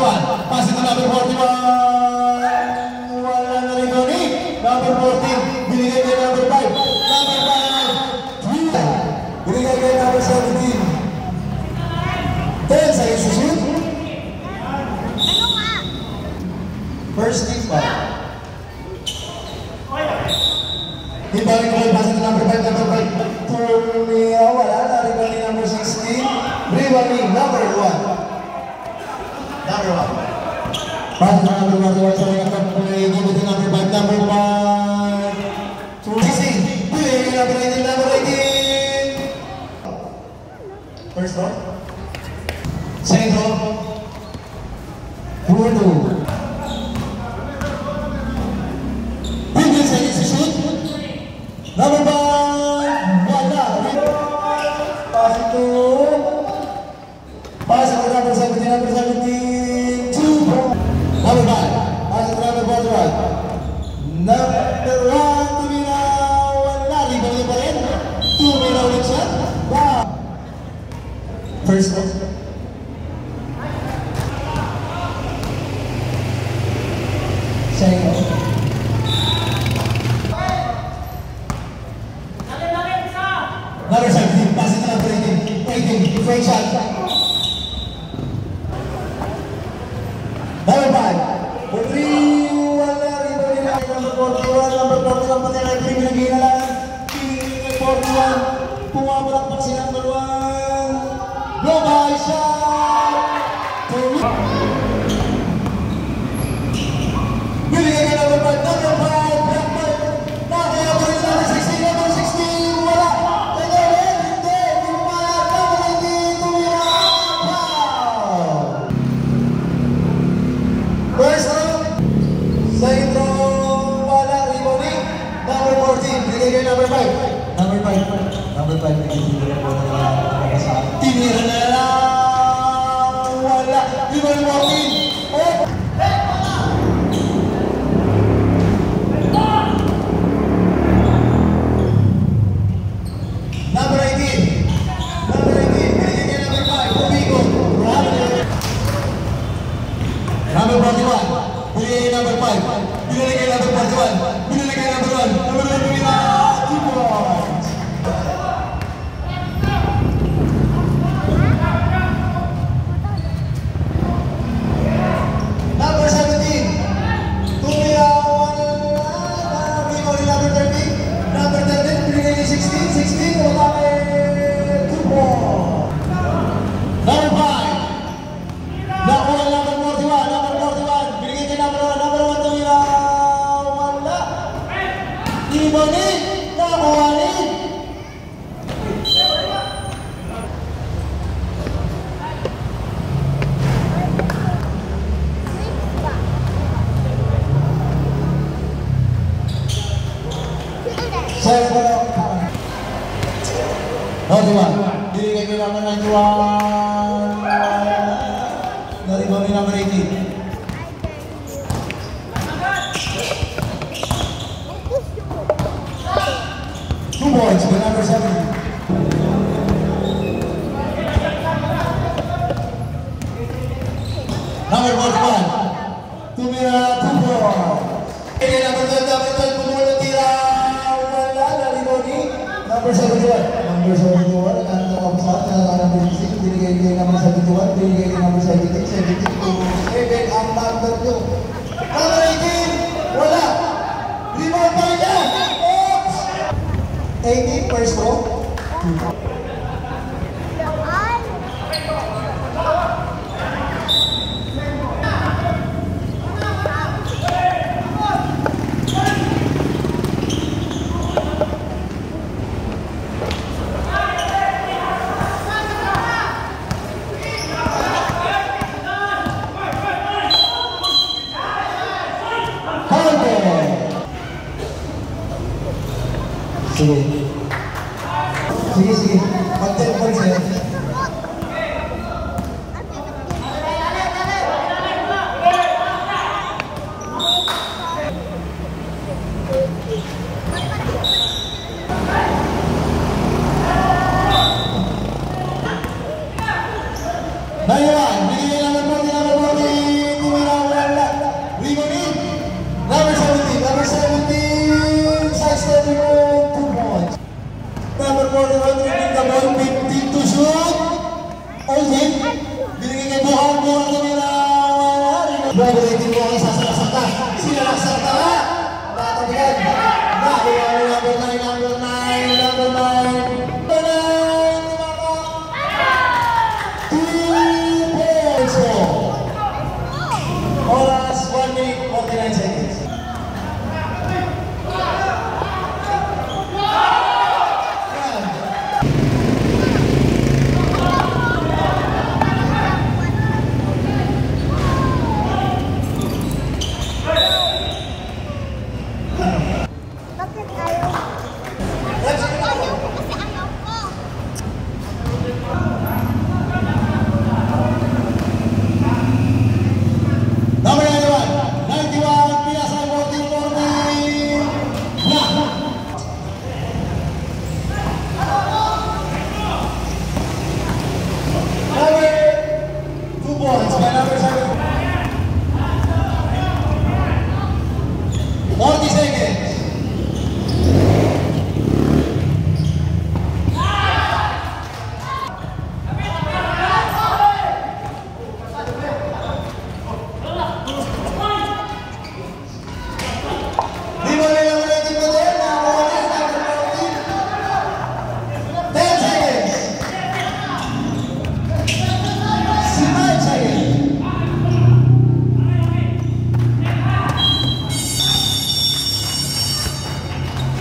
41. Pass it to number 41. Wala na rin doon eh. Number 14. Binigay kay number 5. Number 5. Binigay kay number 17. 10 seconds to shoot. First team ba? Ibalik ko yung pass it to number 5. Number 5. Tumia. Wala na rin doon eh. Number 16. Rivali. Number 1. Number 1. Pass it to number 1. So we got to play. Give it to number 5. Number 5. 16. Play number 18. Number 18. First ball. Second ball. 4-2. 15 seconds to shoot. Number 5. Wala. Pass it to number 17. Number 17. 2 points. Number 5. Pass it to number 41. Number 1. Tuminaw. Wala. Libang pa rin. Tuminaw ulit siya. Wow. First ball. Second ball. Number 17. Pass it to number 18. 18. Fake shot. Number 5. For 3. Wala. Libang nila. Number 41. Number 41. Pati na 3. Binagay na lang. 41. Pumamalakpak si number 1. Global shot. Binigay ka number 5. Number 5. Nakakaya pa rin number 16. Number 16. Wala. Kaya rin. Hindi. Pumalag. Number 18. Tumira. Wow. First round. Second round. Wala. Rebounding. Number 14. Binigay ka number 5. Number 5. Number 5. Tinira na lang. Wala. Rebounding 14. Oh. Number 18. Number 18. Binigay niya number 5. Pubigo. Number 41. Binigay niya number 5. Binigay niya number 41. Binigay niya number 1. Number 1. Binigay niya 2 points. Number 17. Tumira. Binigay number 13. Number 13. Binigay niya 16. 16. Wala kay 2 points. Number 5. Nakuha number 41. Number 41. Binigay kay number 1. Number 1 tumira. Wala. Ibalik. Nakuha rin. Saya pada Naughty-one. Binigay kay number 91. Dari bawah number 18. 2 points by number 17. Number 41. Tumira 2 points. Kaya number 12, number 12, pumulong tira. Wala, Lariboni. Number 71. Number 71, ang nakapasat, number 16. Binigay kay number 71. Binigay kay number 17. 17 to 7 ang number 2. Number 18. Wala. Rebound pa rin yan. 18 first row. Sige. Sige, sige. Mag-10 points eh. Number 1, bigyan number 40, number 40. the ball, 15 to shoot.